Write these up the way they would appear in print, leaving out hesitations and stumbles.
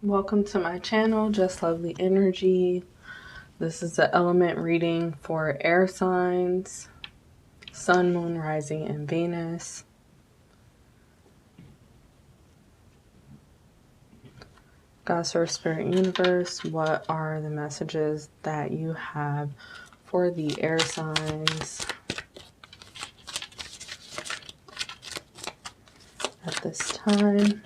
Welcome to my channel, Just Lovely Energy. This is the element reading for air signs, Sun, Moon, Rising, and Venus. God, Source, Spirit, Universe, what are the messages that you have for the air signs at this time?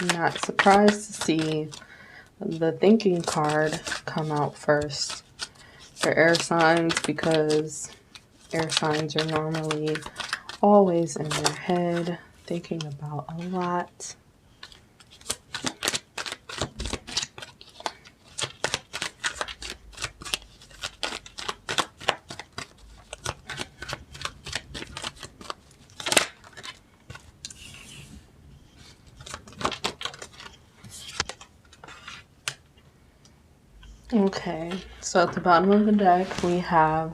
I'm not surprised to see the thinking card come out first for air signs, because air signs are normally always in their head, thinking about a lot. Okay, so at the bottom of the deck, we have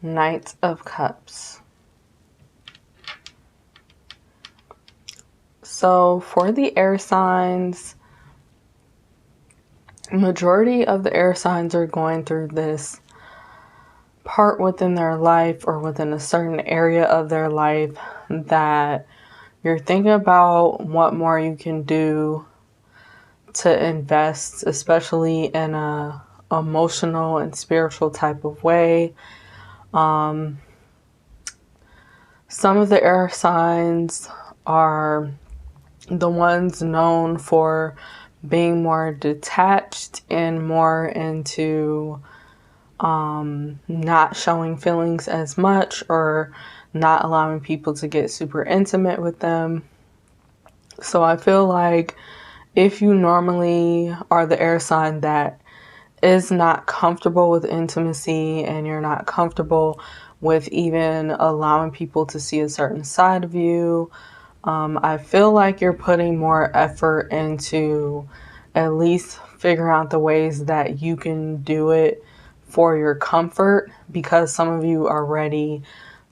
Knight of Cups. So for the air signs, majority of the air signs are going through this part within their life or within a certain area of their life that you're thinking about what more you can do to invest, especially in a emotional and spiritual type of way. Some of the air signs are the ones known for being more detached and more into not showing feelings as much, or not allowing people to get super intimate with them. So I feel like if you normally are the air sign that is not comfortable with intimacy, and you're not comfortable with even allowing people to see a certain side of you, I feel like you're putting more effort into at least figuring out the ways that you can do it for your comfort, because some of you are ready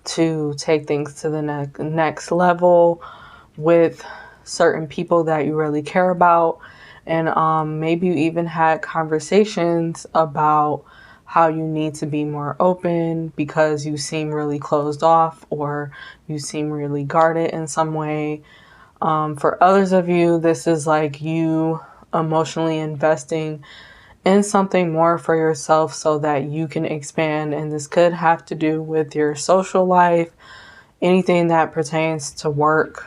to take things to the next level with certain people that you really care about. And maybe you even had conversations about how you need to be more open because you seem really closed off, or you seem really guarded in some way. For others of you, this is like you emotionally investing in something more for yourself so that you can expand. And this could have to do with your social life, anything that pertains to work.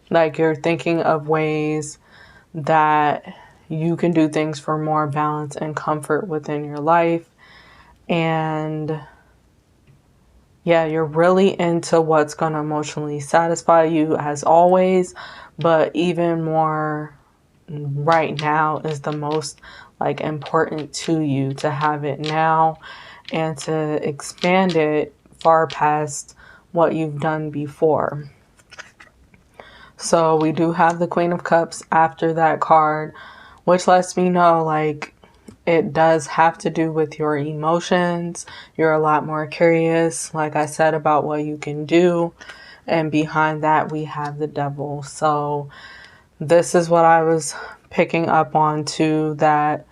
Like you're thinking of ways that you can do things for more balance and comfort within your life. And yeah, you're really into what's going to emotionally satisfy you as always, but even more right now is the most like important to you to have it now and to expand it far past what you've done before. So we do have the Queen of Cups after that card, which lets me know like it does have to do with your emotions. You're a lot more curious, like I said, about what you can do. And behind that, we have the Devil. So this is what I was picking up on too, that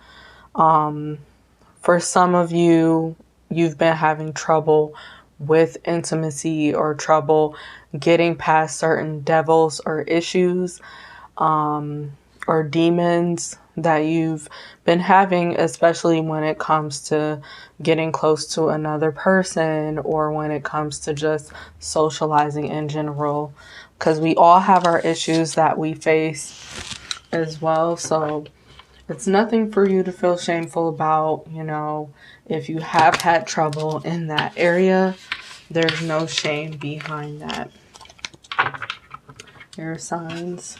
for some of you, you've been having trouble with intimacy or trouble getting past certain devils or issues or demons that you've been having, especially when it comes to getting close to another person, or when it comes to just socializing in general, because we all have our issues that we face as well. So it's nothing for you to feel shameful about. You know, if you have had trouble in that area, there's no shame behind that. Air signs.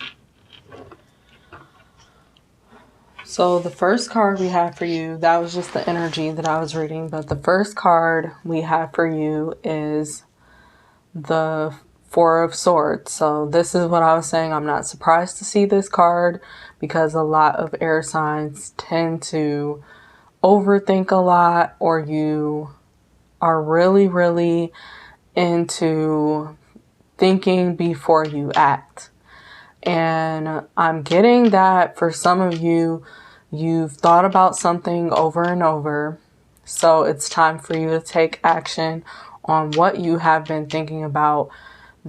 So the first card we have for you, that was just the energy that I was reading, but the first card we have for you is the Four of Swords. So this is what I was saying. I'm not surprised to see this card because a lot of air signs tend to overthink a lot, or you are really, really into thinking before you act. And I'm getting that for some of you, you've thought about something over and over. So it's time for you to take action on what you have been thinking about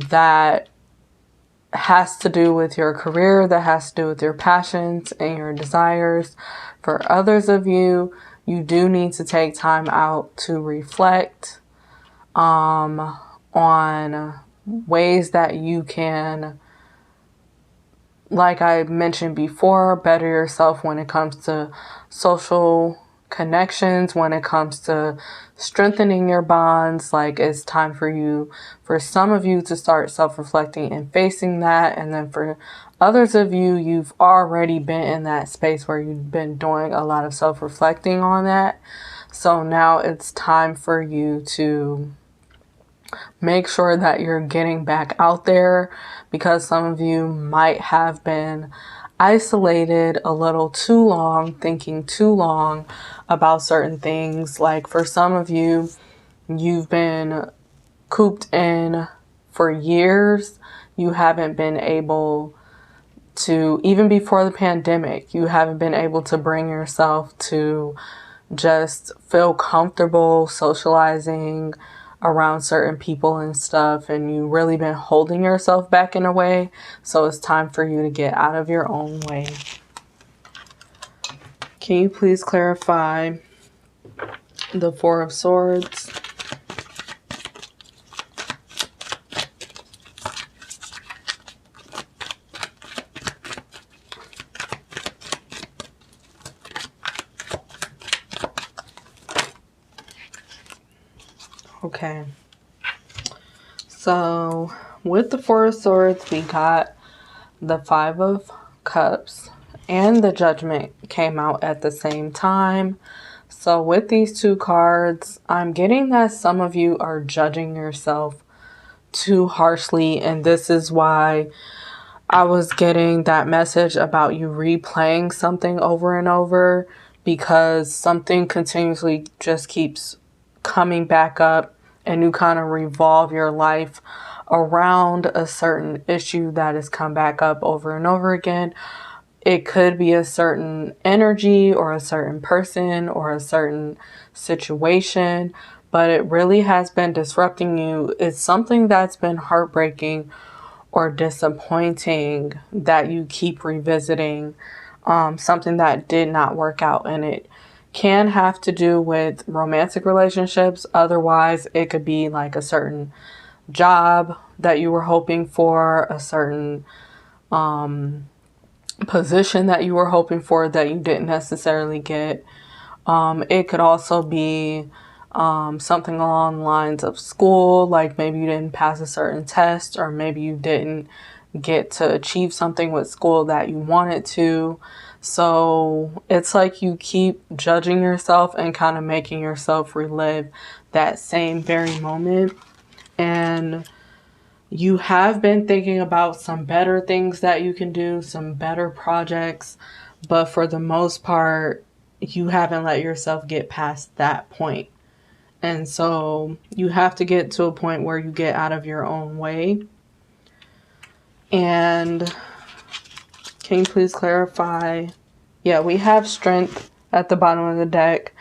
that has to do with your career, that has to do with your passions and your desires. For others of you, you do need to take time out to reflect on ways that you can, like I mentioned before, better yourself when it comes to social connections, when it comes to strengthening your bonds. Like, it's time for you, for some of you, to start self-reflecting and facing that. And then for others of you, you've already been in that space where you've been doing a lot of self-reflecting on that. So now it's time for you to make sure that you're getting back out there, because some of you might have been isolated a little too long, thinking too long about certain things. Like, for some of you, you've been cooped in for years. You haven't been able to, even before the pandemic, you haven't been able to bring yourself to just feel comfortable socializing around certain people and stuff, and you really been holding yourself back in a way. So it's time for you to get out of your own way. Can you please clarify the Four of Swords? Okay, so with the Four of Swords, we got the Five of Cups and the Judgment came out at the same time. So with these two cards, I'm getting that some of you are judging yourself too harshly, and this is why I was getting that message about you replaying something over and over, because something continuously just keeps coming back up, and you kind of revolve your life around a certain issue that has come back up over and over again. It could be a certain energy or a certain person or a certain situation, but it really has been disrupting you. It's something that's been heartbreaking or disappointing that you keep revisiting, something that did not work out, and it can have to do with romantic relationships. Otherwise, it could be like a certain job that you were hoping for, a certain position that you were hoping for that you didn't necessarily get. It could also be something along the lines of school, like maybe you didn't pass a certain test, or maybe you didn't get to achieve something with school that you wanted to. So it's like you keep judging yourself and kind of making yourself relive that same very moment. And you have been thinking about some better things that you can do, some better projects, but for the most part, you haven't let yourself get past that point. And so you have to get to a point where you get out of your own way. And can you please clarify? Yeah, we have Strength at the bottom of the deck.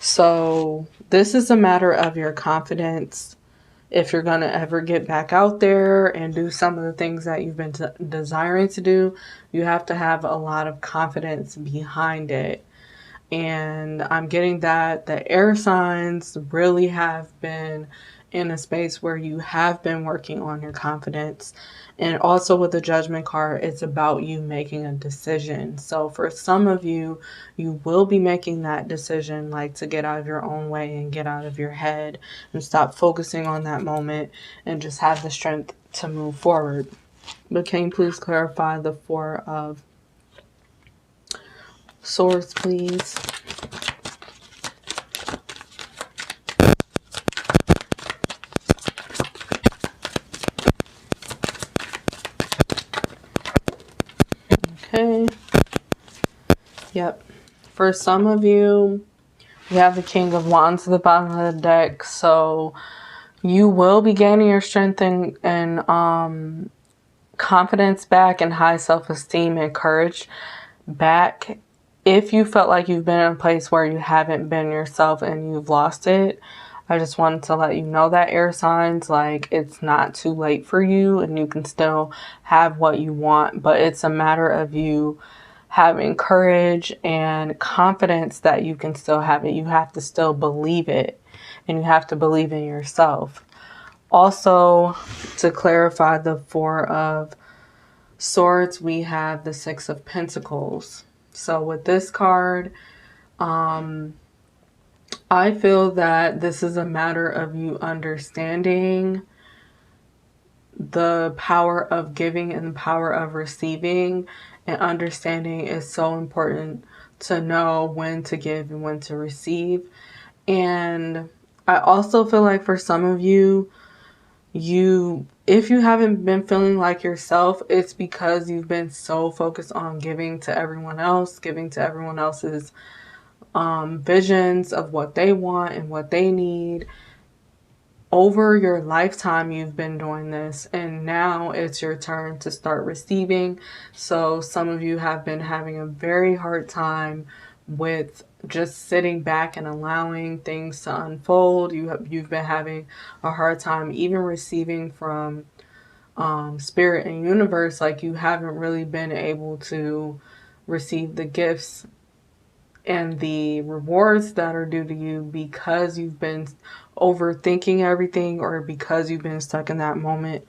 So this is a matter of your confidence. If you're going to ever get back out there and do some of the things that you've been desiring to do, you have to have a lot of confidence behind it. And I'm getting that the air signs really have been in a space where you have been working on your confidence. And also with the Judgment card, it's about you making a decision. So for some of you, you will be making that decision, like to get out of your own way and get out of your head and stop focusing on that moment and just have the strength to move forward. But can you please clarify the Four of Swords, please? Yep. For some of you, we have the King of Wands at the bottom of the deck. So you will be gaining your strength and confidence back, and high self-esteem and courage back. If you felt like you've been in a place where you haven't been yourself and you've lost it, I just wanted to let you know that, air signs, like, it's not too late for you and you can still have what you want, but it's a matter of you having courage and confidence that you can still have it. You have to still believe it, and you have to believe in yourself. Also, to clarify the Four of Swords, we have the Six of Pentacles. So with this card, I feel that this is a matter of you understanding the power of giving and the power of receiving, and understanding is so important to know when to give and when to receive. And I also feel like for some of you, if you haven't been feeling like yourself, it's because you've been so focused on giving to everyone else, giving to everyone else's visions of what they want and what they need. Over your lifetime, you've been doing this, and now it's your turn to start receiving. So some of you have been having a very hard time with just sitting back and allowing things to unfold. You've been having a hard time even receiving from spirit and universe. Like, you haven't really been able to receive the gifts and the rewards that are due to you because you've been overthinking everything, or because you've been stuck in that moment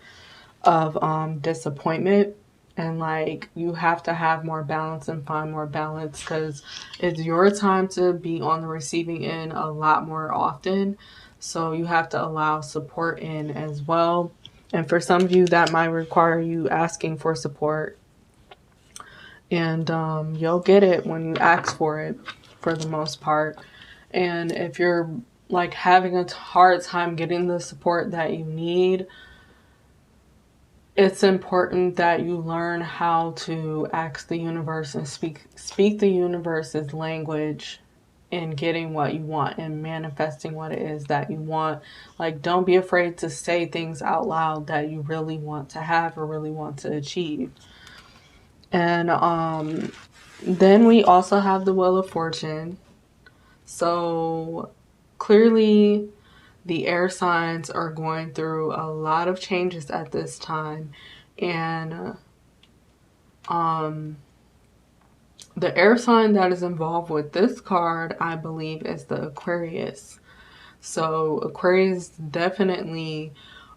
of disappointment. And like, you have to have more balance and find more balance, because it's your time to be on the receiving end a lot more often. So you have to allow support in as well. And for some of you, that might require you asking for support. And you'll get it when you ask for it, for the most part. And if you're like having a hard time getting the support that you need, it's important that you learn how to ask the universe and speak the universe's language in getting what you want and manifesting what it is that you want. Like, don't be afraid to say things out loud that you really want to have or really want to achieve. And then we also have the Wheel of Fortune. So clearly the air signs are going through a lot of changes at this time. And the air sign that is involved with this card, I believe, is the Aquarius. So Aquarius definitely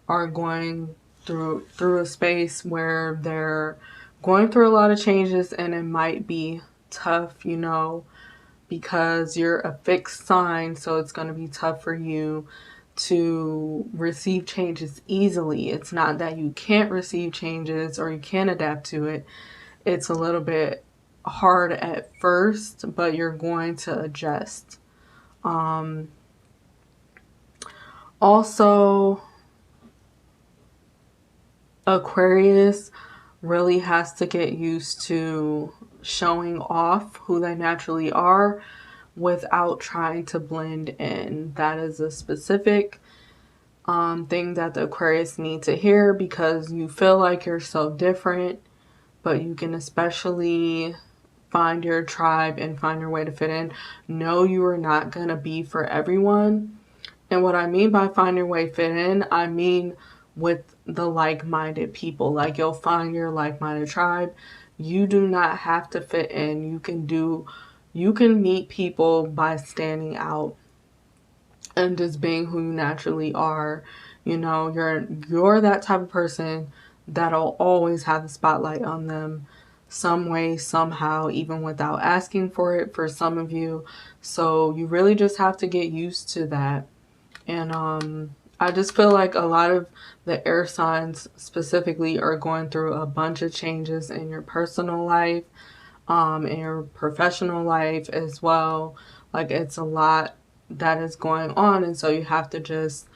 are going through a space where they're going through a lot of changes, and it might be tough, you know, because you're a fixed sign, so it's going to be tough for you to receive changes easily. It's not that you can't receive changes or you can't adapt to it. It's a little bit hard at first, but you're going to adjust. Also, Aquarius really has to get used to showing off who they naturally are without trying to blend in. That is a specific thing that the Aquarius need to hear, because you feel like you're so different, but you can especially find your tribe and find your way to fit in. No, you are not going to be for everyone. And what I mean by find your way fit in, I mean with the like-minded people. Like, you'll find your like-minded tribe. You do not have to fit in. You can meet people by standing out and just being who you naturally are. You know, you're that type of person that'll always have the spotlight on them some way, somehow, even without asking for it for some of you. So you really just have to get used to that. And I just feel like a lot of the air signs specifically are going through a bunch of changes in your personal life, in your professional life as well. Like, it's a lot that is going on, and so you have to just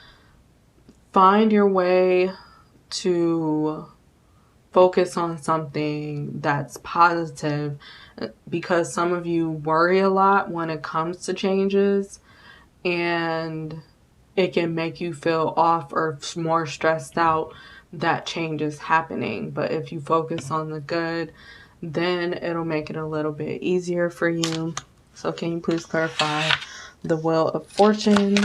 find your way to focus on something that's positive, because some of you worry a lot when it comes to changes, and it can make you feel off or more stressed out that change is happening. But if you focus on the good, then it'll make it a little bit easier for you. So can you please clarify the Wheel of Fortune?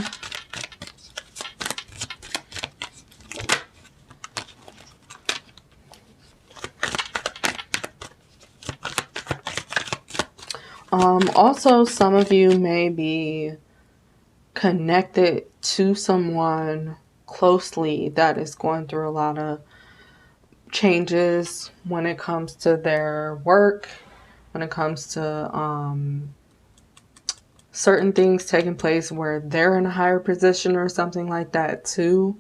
Also, some of you may be connected to someone closely that is going through a lot of changes when it comes to their work, when it comes to certain things taking place where they're in a higher position or something like that too.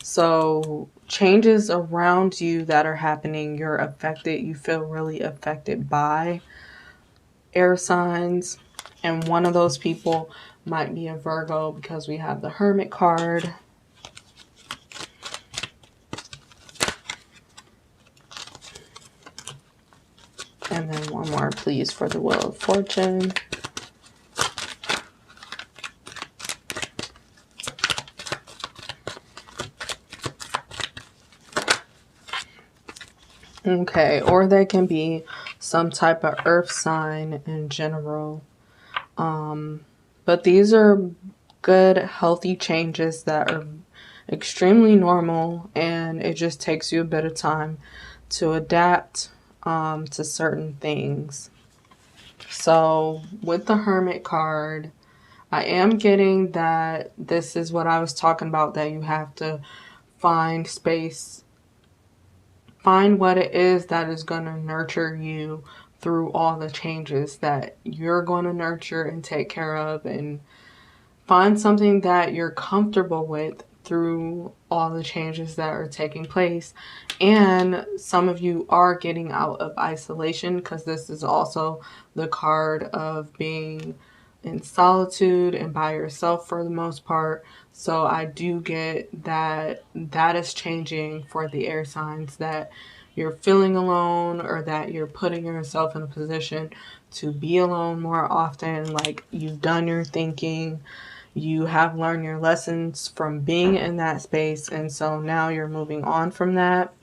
So changes around you that are happening, you're affected, you feel really affected by air signs. And one of those people might be a Virgo, because we have the Hermit card. And then one more, please, for the Wheel of Fortune. Okay, or they can be some type of earth sign in general. But these are good, healthy changes that are extremely normal, and it just takes you a bit of time to adapt to certain things. So with the Hermit card, I am getting that this is what I was talking about, that you have to find space, find what it is that is going to nurture you through all the changes that you're going to nurture and take care of, and find something that you're comfortable with through all the changes that are taking place. And some of you are getting out of isolation, because this is also the card of being in solitude and by yourself for the most part. So I do get that that is changing for the air signs, that you're feeling alone, or that you're putting yourself in a position to be alone more often. Like, you've done your thinking, you have learned your lessons from being in that space, and so now you're moving on from that.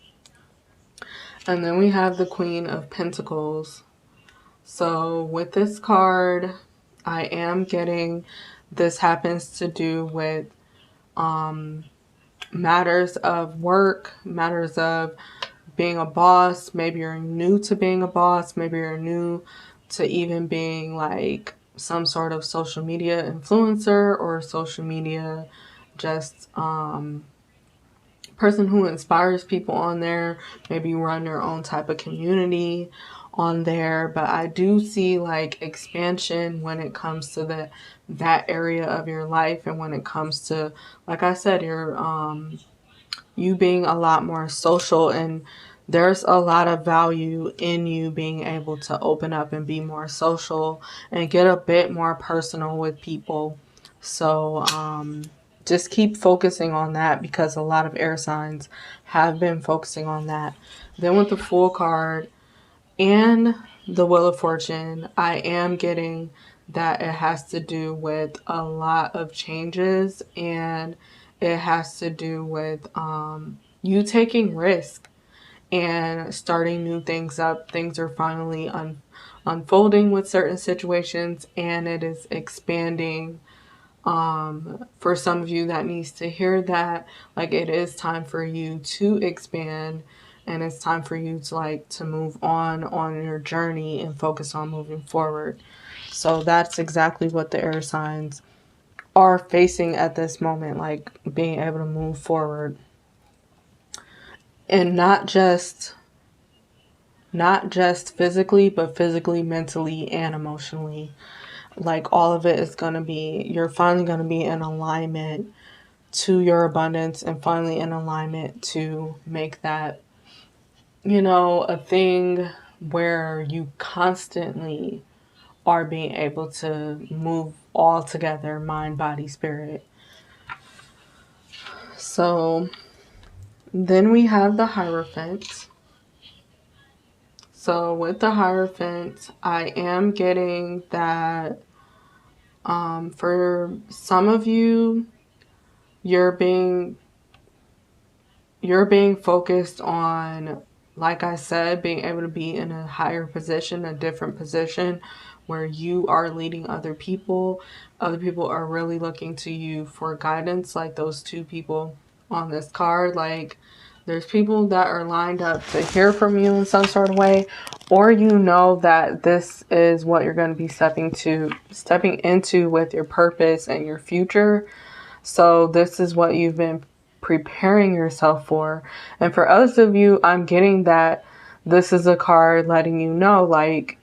And then we have the Queen of Pentacles. So with this card, I am getting this happens to do with matters of work, matters of being a boss. Maybe you're new to being a boss. Maybe you're new to even being like some sort of social media influencer, or social media just person who inspires people on there. Maybe you run your own type of community on there. But I do see like expansion when it comes to that area of your life, and when it comes to, like I said, your you being a lot more social, and there's a lot of value in you being able to open up and be more social and get a bit more personal with people. So just keep focusing on that, because a lot of air signs have been focusing on that. Then with the Fool card and the Wheel of Fortune, I am getting that it has to do with a lot of changes, and it has to do with you taking risk and starting new things up. Things are finally unfolding with certain situations, and it is expanding. For some of you that needs to hear that, like, it is time for you to expand, and it's time for you to to move on your journey and focus on moving forward. So that's exactly what the air signs are facing at this moment, like being able to move forward, and not just physically, but physically, mentally, and emotionally. Like, all of it is going to be, you're finally going to be in alignment to your abundance, and finally in alignment to make that, a thing where you constantly are being able to move all together, mind, body, spirit. So then we have the Hierophant. So with the Hierophant, I am getting that for some of you, you're being focused on, like I said, being able to be in a higher position, a different position where you are leading other people. Other people are really looking to you for guidance, like those two people on this card. Like, there's people that are lined up to hear from you in some sort of way, or you know that this is what you're going to be stepping into with your purpose and your future. So this is what you've been preparing yourself for. And for others of you, I'm getting that this is a card letting you know, like,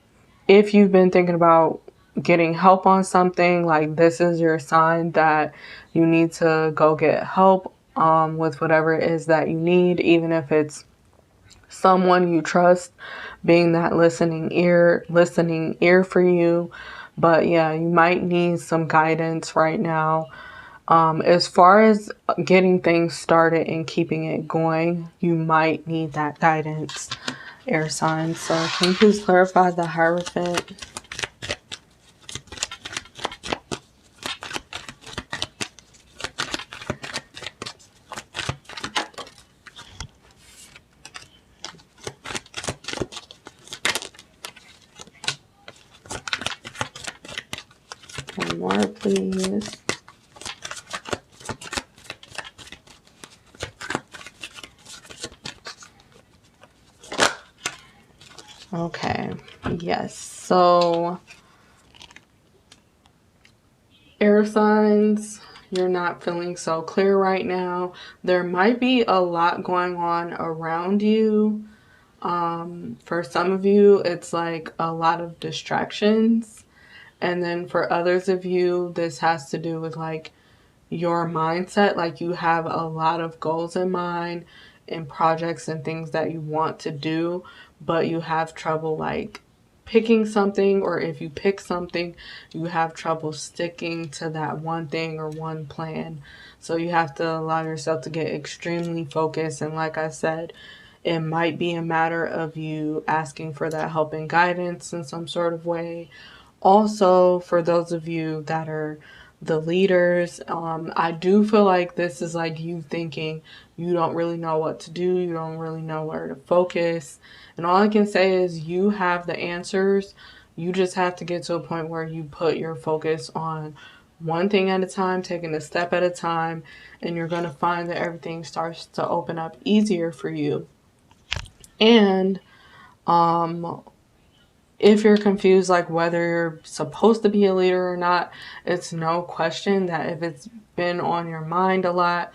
if you've been thinking about getting help on something, like, this is your sign that you need to go get help with whatever it is that you need, even if it's someone you trust being that listening ear for you. But yeah, you might need some guidance right now. As far as getting things started and keeping it going, you might need that guidance, air signs. So can you please clarify the Hierophant? One more, please. Okay, yes, so air signs, you're not feeling so clear right now. There might be a lot going on around you. For some of you, it's like a lot of distractions. And then for others of you, this has to do with like your mindset. Like, you have a lot of goals in mind and projects and things that you want to do, but you have trouble like picking something, or if you pick something, you have trouble sticking to that one thing or one plan. So you have to allow yourself to get extremely focused. And like I said, it might be a matter of you asking for that help and guidance in some sort of way. Also, for those of you that are the leaders, I do feel like this is like you thinking you don't really know what to do, you don't really know where to focus. And all I can say is you have the answers. You just have to get to a point where you put your focus on one thing at a time, taking a step at a time, and you're going to find that everything starts to open up easier for you. And if you're confused, like whether you're supposed to be a leader or not, it's no question that if it's been on your mind a lot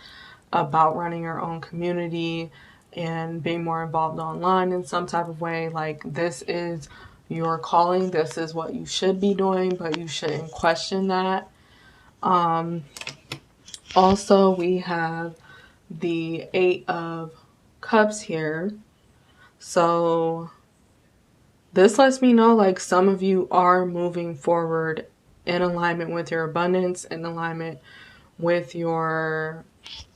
about running your own community and being more involved online in some type of way, like, this is your calling, this is what you should be doing, but you shouldn't question that. Also, we have the 8 of Cups here. So this lets me know like some of you are moving forward in alignment with your abundance, in alignment with your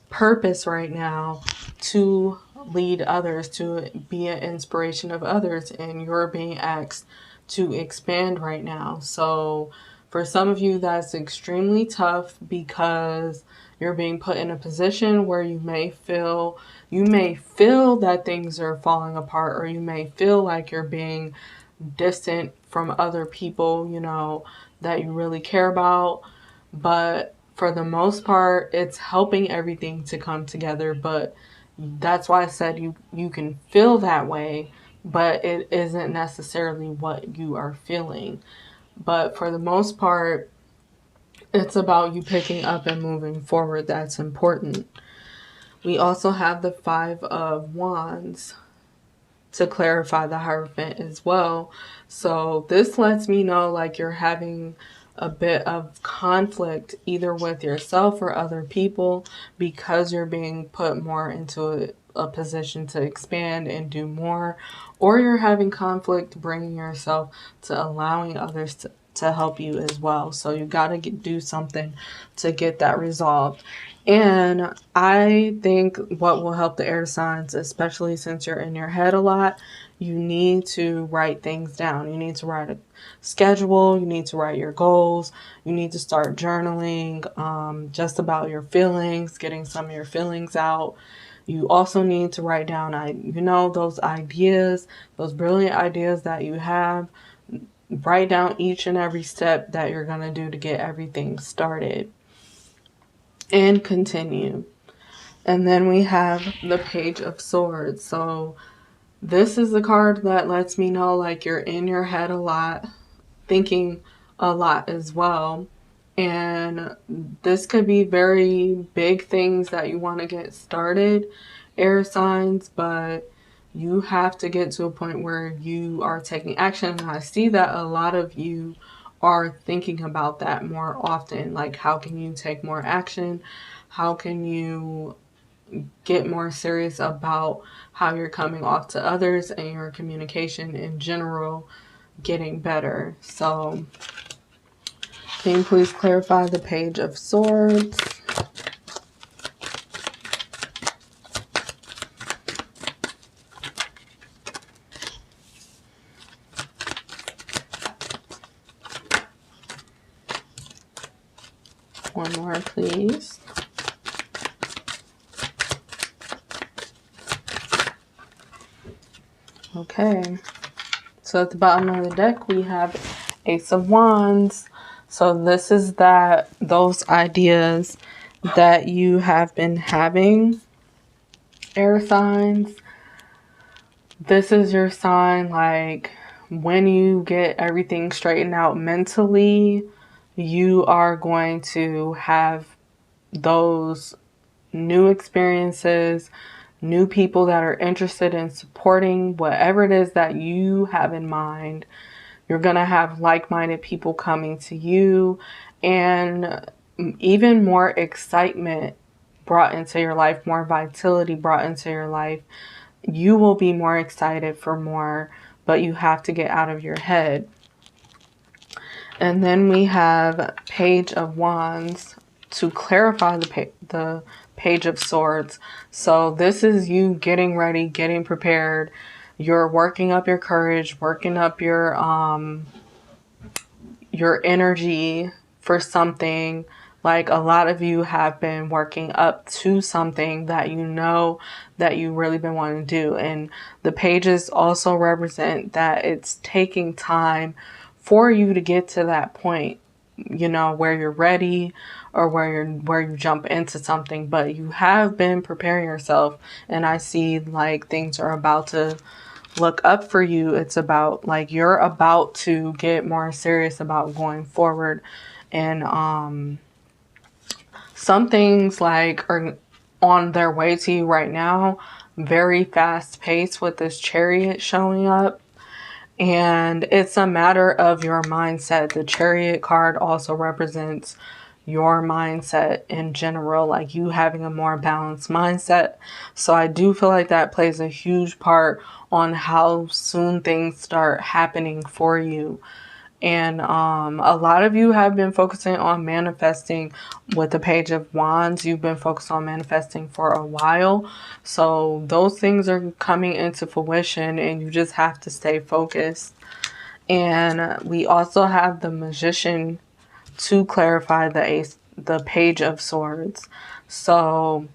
purpose right now to lead others, to be an inspiration of others, and you're being asked to expand right now. So for some of you, that's extremely tough because you're being put in a position where you may feel that things are falling apart, or you may feel like you're being distant from other people, you know, that you really care about. But for the most part, it's helping everything to come together. But that's why I said you can feel that way, but it isn't necessarily what you are feeling. But for the most part, it's about you picking up and moving forward. That's important. We also have the 5 of Wands to clarify the Hierophant as well. So this lets me know like you're having a bit of conflict either with yourself or other people because you're being put more into a position to expand and do more, or you're having conflict bringing yourself to allowing others to help you as well. So you got to do something to get that resolved. And I think what will help the air signs, especially since you're in your head a lot, you need to write things down. You need to write a schedule. You need to write your goals. You need to start journaling just about your feelings, getting some of your feelings out. You also need to write down, those ideas, those brilliant ideas that you have. Write down each and every step that you're going to do to get everything started and continue. And then we have the Page of Swords. So this is the card that lets me know like you're in your head a lot, thinking a lot as well. And this could be very big things that you want to get started, air signs, but you have to get to a point where you are taking action. And I see that a lot of you are thinking about that more often. Like, how can you take more action? How can you get more serious about how you're coming off to others and your communication in general getting better? So can you please clarify the Page of Swords? One more, please. Okay. So at the bottom of the deck, we have Ace of Wands. So this is those ideas that you have been having, air signs. This is your sign, like when you get everything straightened out mentally, you are going to have those new experiences, new people that are interested in supporting whatever it is that you have in mind. You're going to have like-minded people coming to you, and even more excitement brought into your life, more vitality brought into your life. You will be more excited for more, but you have to get out of your head. And then we have Page of Wands to clarify the Page of Swords. So this is you getting ready, getting prepared. You're working up your courage, working up your energy for something. Like, a lot of you have been working up to something that you know that you really been wanting to do. And the pages also represent that it's taking time for you to get to that point, where you're ready, or where you jump into something. But you have been preparing yourself, and I see like things are about to look up for you. It's about like you're about to get more serious about going forward. And some things like are on their way to you right now, very fast paced, with this Chariot showing up. And it's a matter of your mindset. The Chariot card also represents your mindset in general, like you having a more balanced mindset. So I do feel like that plays a huge part on how soon things start happening for you. And a lot of you have been focusing on manifesting with the Page of Wands. You've been focused on manifesting for a while. So those things are coming into fruition, and you just have to stay focused. And we also have the Magician to clarify the Page of Swords. So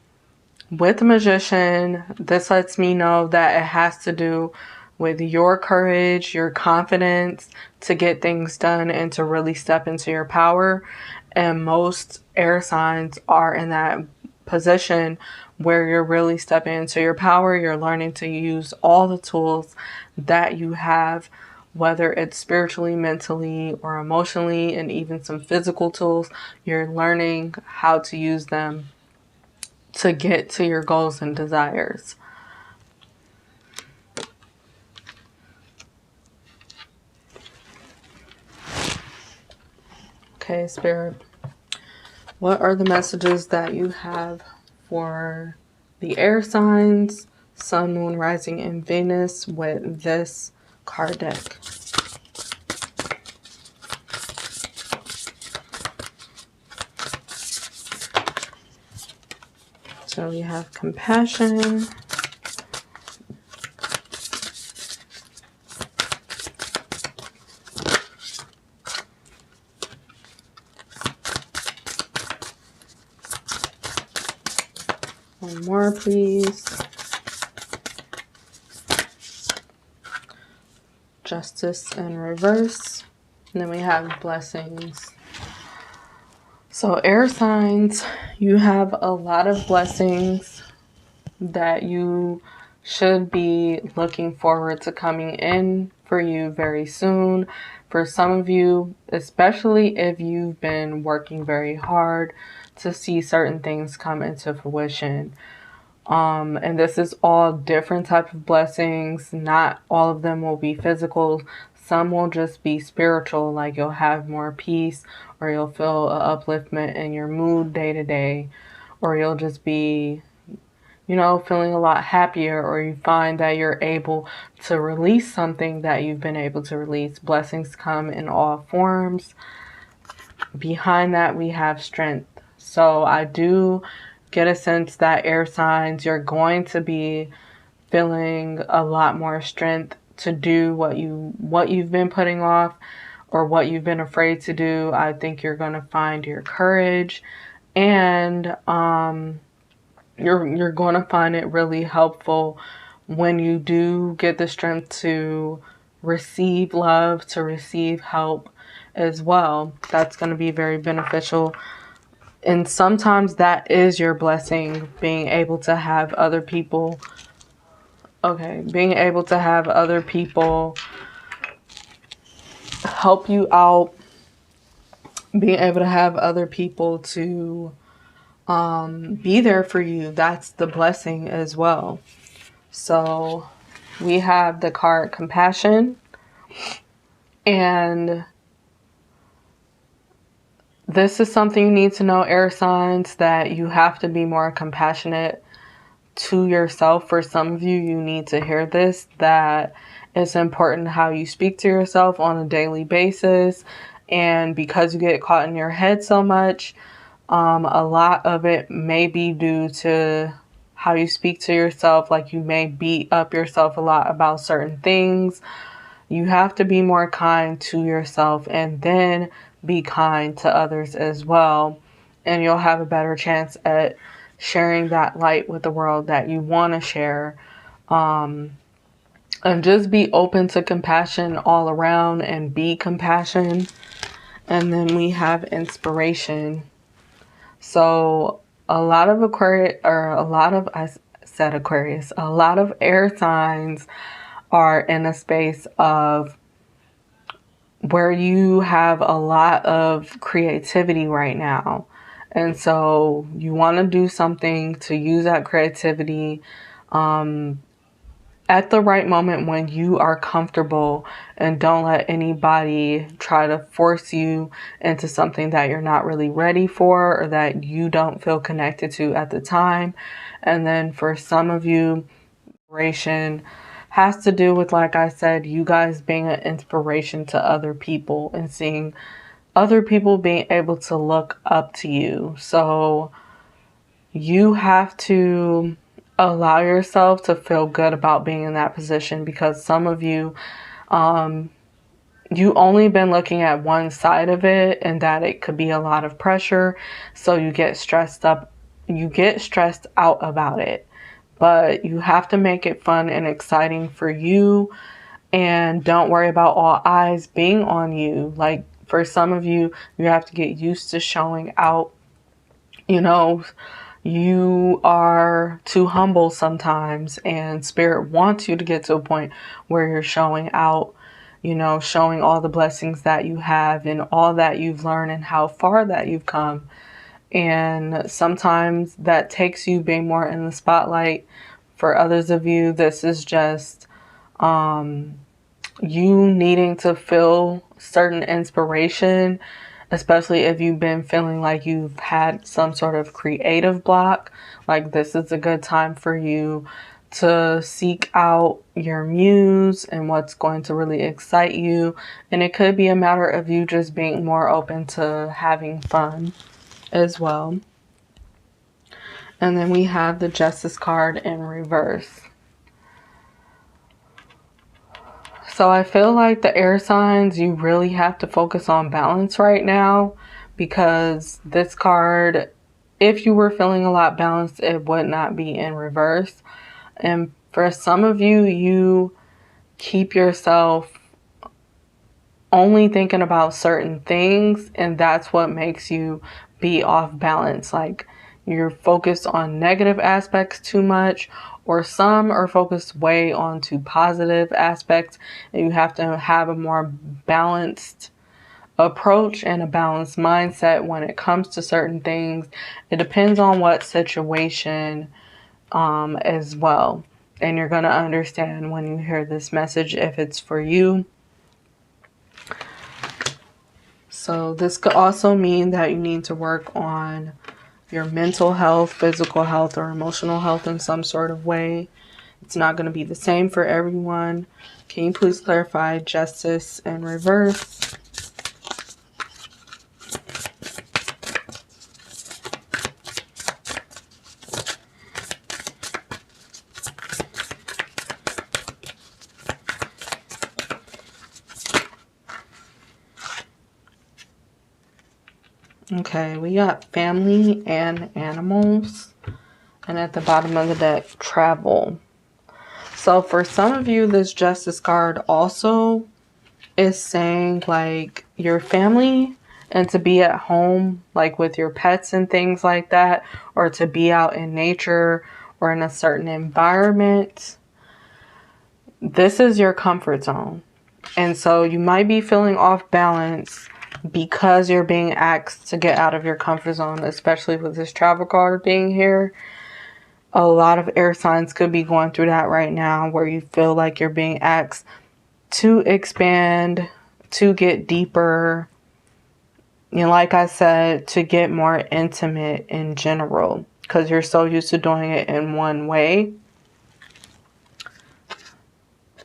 with the Magician, this lets me know that it has to do with your courage, your confidence to get things done and to really step into your power. And most air signs are in that position where you're really stepping into your power. You're learning to use all the tools that you have, whether it's spiritually, mentally, or emotionally, and even some physical tools. You're learning how to use them to get to your goals and desires. Okay, Spirit, what are the messages that you have for the air signs, Sun, Moon, Rising, and Venus with this card deck? So we have compassion, One more, please. Justice in reverse. And then we have blessings. So air signs, you have a lot of blessings that you should be looking forward to coming in for you very soon. For some of you, especially if you've been working very hard to see certain things come into fruition. And this is all different type of blessings. Not all of them will be physical. Some will just be spiritual, like you'll have more peace, or you'll feel an upliftment in your mood day to day, or you'll just be, you know, feeling a lot happier, or you find that you're able to release something that you've been able to release. Blessings come in all forms. Behind that, we have strength. So I do get a sense that air signs, you're going to be feeling a lot more strength to do what you've been putting off or what you've been afraid to do. I think you're going to find your courage, and you're going to find it really helpful when you do get the strength to receive love, to receive help as well. That's going to be very beneficial. And sometimes that is your blessing, being able to have other people, being able to have other people help you out, being able to have other people to be there for you. That's the blessing as well. So we have the card Compassion, and this is something you need to know, air signs, that you have to be more compassionate to yourself. For some of you, you need to hear this, that it's important how you speak to yourself on a daily basis. And because you get caught in your head so much, a lot of it may be due to how you speak to yourself. Like you may beat up yourself a lot about certain things. You have to be more kind to yourself, and then be kind to others as well. And you'll have a better chance at sharing that light with the world that you want to share. And just be open to compassion all around, and be compassion. And then we have Inspiration. So a lot of Aquarius, a lot of air signs are in a space of where you have a lot of creativity right now. And so you want to do something to use that creativity at the right moment when you are comfortable, and don't let anybody try to force you into something that you're not really ready for, or that you don't feel connected to at the time. And then for some of you, inspiration has to do with, like I said, you guys being an inspiration to other people and seeing other people being able to look up to you. So you have to allow yourself to feel good about being in that position, because some of you, you only been looking at one side of it, and that it could be a lot of pressure. So you get stressed out about it. But you have to make it fun and exciting for you, and don't worry about all eyes being on you. Like for some of you, you have to get used to showing out. You know, you are too humble sometimes, and Spirit wants you to get to a point where you're showing out, you know, showing all the blessings that you have and all that you've learned and how far that you've come. And sometimes that takes you being more in the spotlight. For others of you, this is just you needing to feel certain inspiration, especially if you've been feeling like you've had some sort of creative block. Like this is a good time for you to seek out your muse and what's going to really excite you. And it could be a matter of you just being more open to having fun as well. And then we have the Justice card in reverse. So I feel like the air signs, you really have to focus on balance right now, because this card if you were feeling a lot balanced, it would not be in reverse. And for some of you, you keep yourself only thinking about certain things, and that's what makes you be off balance. Like, you're focused on negative aspects too much, or some are focused way onto positive aspects, and you have to have a more balanced approach and a balanced mindset when it comes to certain things. It depends on what situation as well, and you're going to understand when you hear this message if it's for you. So this could also mean that you need to work on your mental health, physical health, or emotional health in some sort of way. It's not going to be the same for everyone. Can you please clarify justice in reverse? Okay, we got family and animals. And at the bottom of the deck, travel. So for some of you, this justice card also is saying like your family and to be at home, like with your pets and things like that, or to be out in nature or in a certain environment. This is your comfort zone. And so you might be feeling off balance because you're being asked to get out of your comfort zone, especially with this travel card being here. A lot of air signs could be going through that right now, where you feel like you're being asked to expand, to get deeper, you know, like I said, to get more intimate in general, because you're so used to doing it in one way.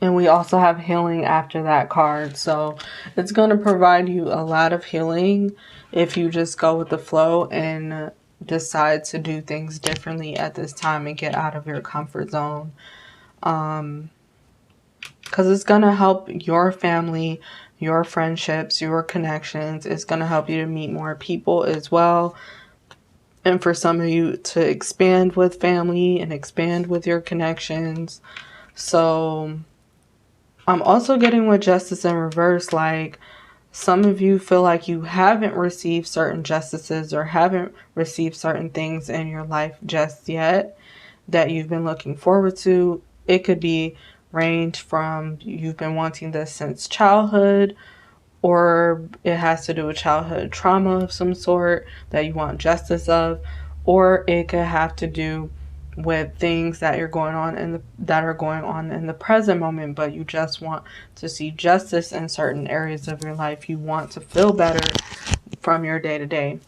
And we also have healing after that card. So it's going to provide you a lot of healing if you just go with the flow and decide to do things differently at this time and get out of your comfort zone. Because it's going to help your family, your friendships, your connections. It's going to help you to meet more people as well. And for some of you to expand with family and expand with your connections. So I'm also getting with justice in reverse, like some of you feel like you haven't received certain justices or haven't received certain things in your life just yet that you've been looking forward to. It could be range from you've been wanting this since childhood, or it has to do with childhood trauma of some sort that you want justice of, or it could have to do with things that are going on in the present moment, but you just want to see justice in certain areas of your life. You want to feel better from your day to day.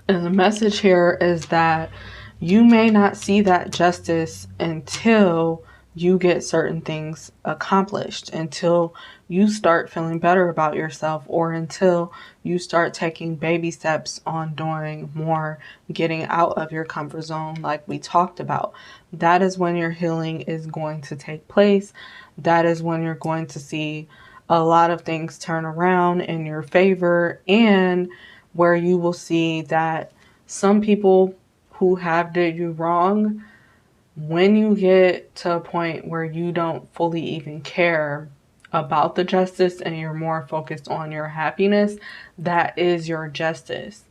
And the message here is that you may not see that justice until you get certain things accomplished, until you start feeling better about yourself, or until you start taking baby steps on doing more, getting out of your comfort zone like we talked about. That is when your healing is going to take place. That is when you're going to see a lot of things turn around in your favor, and where you will see that some people who have did you wrong, when you get to a point where you don't fully even care about the justice and you're more focused on your happiness, that is your justice.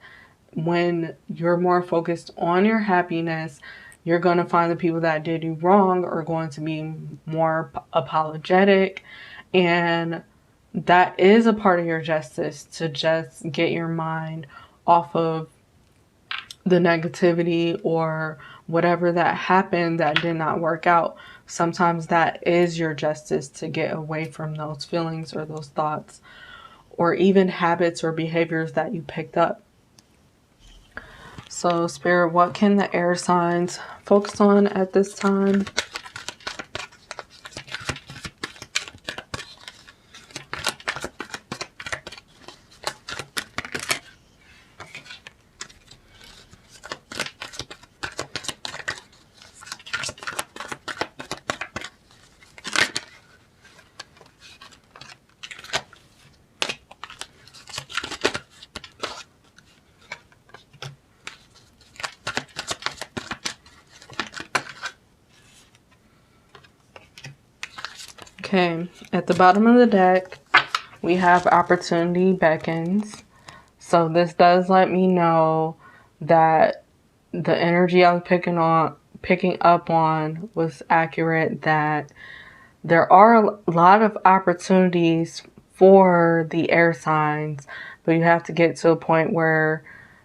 When you're more focused on your happiness, you're going to find the people that did you wrong are going to be more apologetic, and that is a part of your justice, to just get your mind off of the negativity or whatever that happened that did not work out. Sometimes that is your justice, to get away from those feelings or those thoughts or even habits or behaviors that you picked up. So Spirit, what can the air signs focus on at this time? Okay, at the bottom of the deck, we have opportunity beckons. So this does let me know that the energy I was picking up on was accurate, that there are a lot of opportunities for the air signs, but you have to get to a point where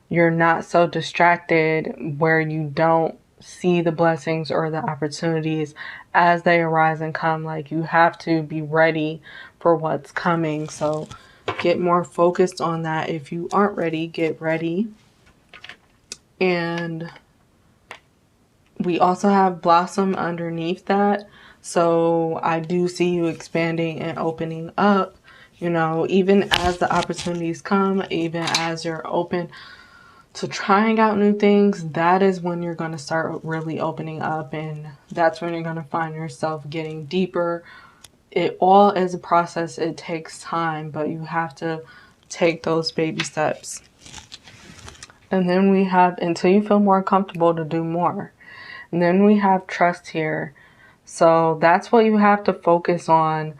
you're not so distracted where you don't see the blessings or the opportunities as they arise and come. Like, you have to be ready for what's coming. So get more focused on that. If you aren't ready, get ready. And we also have blossom underneath that. So I do see you expanding and opening up, you know, even as the opportunities come, even as you're open to trying out new things, that is when you're going to start really opening up. And that's when you're going to find yourself getting deeper. It all is a process. It takes time, but you have to take those baby steps. And then we have until you feel more comfortable to do more. And then we have trust here. So that's what you have to focus on.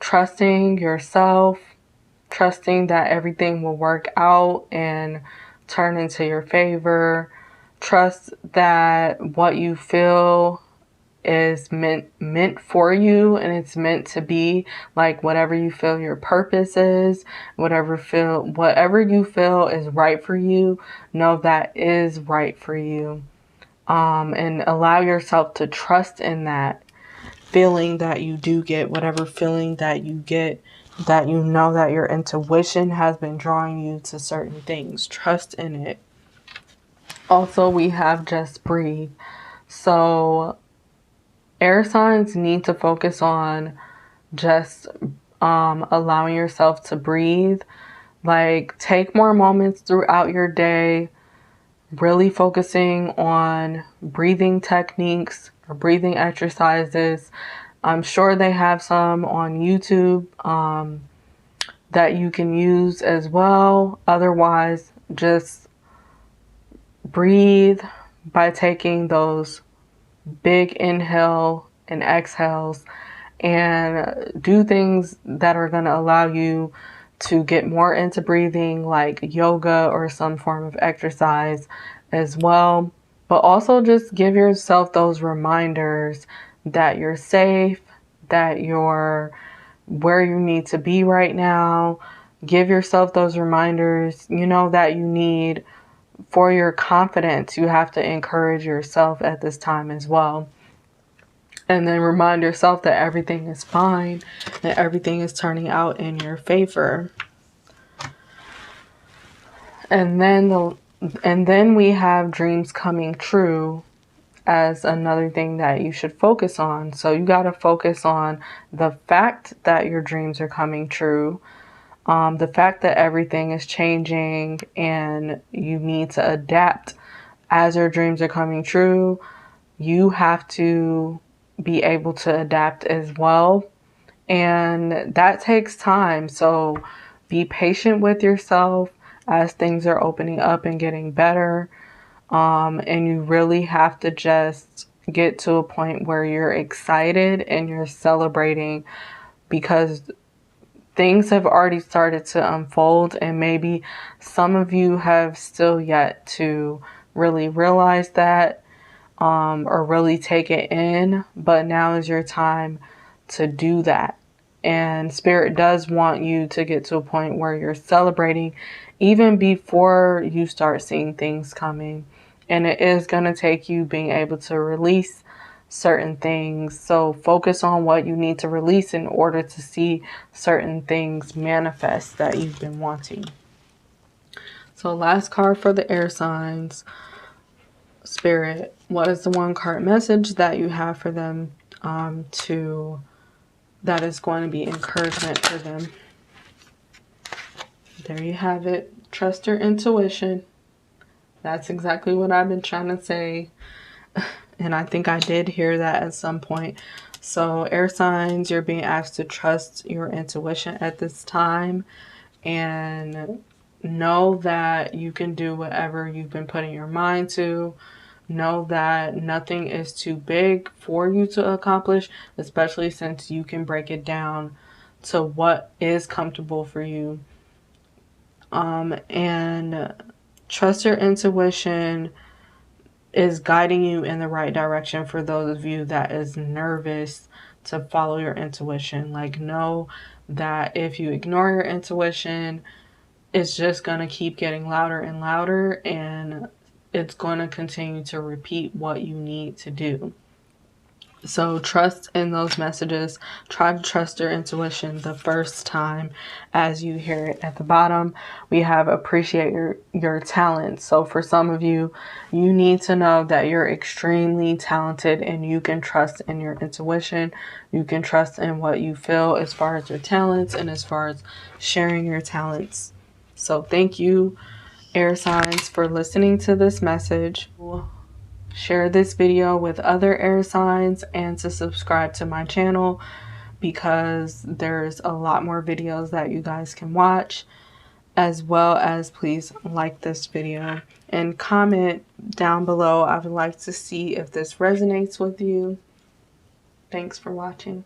Trusting yourself, trusting that everything will work out and turn into your favor. Trust that what you feel is meant for you, and it's meant to be. Like, whatever you feel your purpose is, whatever you feel is right for you, know that is right for you. And allow yourself to trust in that feeling that you do get, whatever feeling that you get, that you know that your intuition has been drawing you to certain things. Trust in it. Also, we have just breathe. So air signs need to focus on just allowing yourself to breathe. Like, take more moments throughout your day really focusing on breathing techniques or breathing exercises. I'm sure they have some on YouTube that you can use as well. Otherwise, just breathe by taking those big inhale and exhales, and do things that are going to allow you to get more into breathing, like yoga or some form of exercise as well. But also just give yourself those reminders that you're safe, that you're where you need to be right now. Give yourself those reminders, you know, that you need for your confidence. You have to encourage yourself at this time as well. And then remind yourself that everything is fine, that everything is turning out in your favor. And then we have dreams coming true as another thing that you should focus on. So you got to focus on the fact that your dreams are coming true, the fact that everything is changing and you need to adapt as your dreams are coming true. You have to be able to adapt as well. And that takes time. So be patient with yourself as things are opening up and getting better. And you really have to just get to a point where you're excited and you're celebrating, because things have already started to unfold, and maybe some of you have still yet to really realize that. Or really take it in, but now is your time to do that. And Spirit does want you to get to a point where you're celebrating even before you start seeing things coming. And it is going to take you being able to release certain things. So focus on what you need to release in order to see certain things manifest that you've been wanting. So last card for the air signs. Spirit, what is the one card message that you have for them that is going to be encouragement for them? There you have it. Trust your intuition. That's exactly what I've been trying to say. And I think I did hear that at some point. So air signs, you're being asked to trust your intuition at this time. And know that you can do whatever you've been putting your mind to. Know that nothing is too big for you to accomplish, especially since you can break it down to what is comfortable for you. And trust your intuition is guiding you in the right direction for those of you that is nervous to follow your intuition. Like, know that if you ignore your intuition, it's just going to keep getting louder and louder, and it's going to continue to repeat what you need to do. So trust in those messages. Try to trust your intuition the first time as you hear it. At the bottom, we have appreciate your talents. So for some of you, you need to know that you're extremely talented and you can trust in your intuition. You can trust in what you feel as far as your talents and as far as sharing your talents. So thank you, air signs, for listening to this message. Share this video with other air signs and to subscribe to my channel, because there's a lot more videos that you guys can watch, as well as please like this video and comment down below. I would like to see if this resonates with you. Thanks for watching.